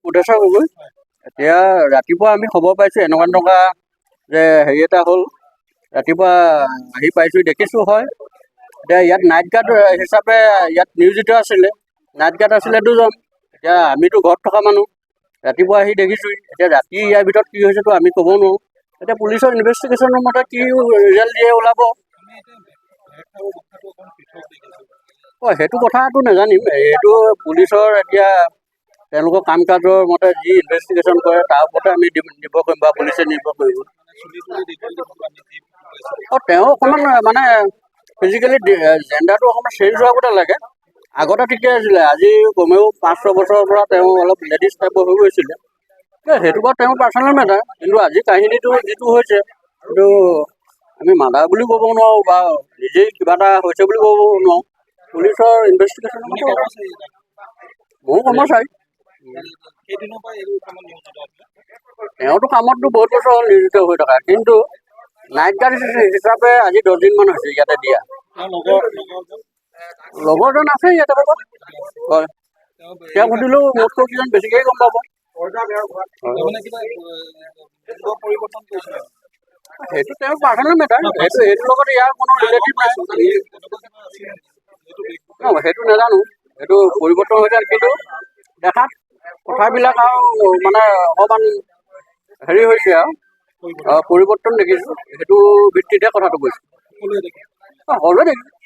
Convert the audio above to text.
বুধেশ্বৰ গগৈ। এতিয়া ৰাতিপুৱা আমি খবৰ পাইছোঁ এনেকুৱা যে হেৰি এটা হ'ল, ৰাতিপুৱা আহি পাইছোঁ দেখিছোঁ হয়। এতিয়া ইয়াত নাইট গাৰ্ড হিচাপে ইয়াত নিয়োজিত আছিলে, নাইট গাৰ্ড আছিলে 2জন। এতিয়া আমিতো ঘৰত থকা মানুহ, ৰাতিপুৱা আহি দেখিছোঁ। এতিয়া ৰাতি ইয়াৰ ভিতৰত কি হৈছেতো আমি ক'ব নোৱাৰোঁ। এতিয়া পুলিচৰ ইনভেষ্টিগেশ্যনৰ মতে কি ৰিজাল্ট দিয়ে ওলাব। সেইটো কথাটো নাজানিম, এইটো পুলিচৰ এতিয়া তেওঁলোকৰ কাম কাজৰ মতে যি ইনভেষ্টিগেশ্যন কৰে তাৰ ওপৰতে আমি নিৰ্ভৰ কৰিম বা পুলিচে নিৰ্ভৰ কৰিব। তেওঁ অকণমান মানে ফিজিকেলি জেণ্ডাৰটো অকণমান চেঞ্জ হোৱা কথা লাগে। আগতে ঠিকে আছিলে, আজি কমেও 5-6 বছৰৰ পৰা তেওঁ অলপ লেডিজ টাইপৰ হৈ গৈছিলে। সেইটো বাৰু তেওঁৰ পাৰ্চনেল মেটাৰ, কিন্তু আজি কাহিনীটো যিটো হৈছে সেইটো আমি মাৰ্ডাৰ বুলিও ক'ব নোৱাৰোঁ বা নিজেই কিবা এটা হৈছে বুলি ক'ব নোৱাৰোঁ। পুলিচৰ ইনভেষ্টিগেশ্যন বহু কৰ্মচাৰী তেওঁতো কামততো বহুত বছৰ হ'ল নিয়োজিত হৈ থকা, কিন্তু নাইট গাৰ্ড হিচাপে আজি 10 দিনমান হৈছে ইয়াতে দিয়া। লগৰজন আছে ইয়াতে পাব হয়, তেওঁ সুধিলেও মোতকৈ কিজন বেছিকৈ গম পাব। সেইটো তেওঁৰ পাৰ্চনেল মেটাৰ, এইটোৰ লগত ইয়াৰ কোনো ৰিলেটিভ নাই। সেইটো নাজানো, সেইটো পৰিৱৰ্তন হৈ যায়, কিন্তু দেখাত কথাবিলাক আৰু মানে অকণমান হেৰি হৈছে আৰু পৰিৱৰ্তন দেখিছোঁ, সেইটো ভিত্তিতে কথাটো কৈছোঁ। সকলোৱে দেখিছোঁ।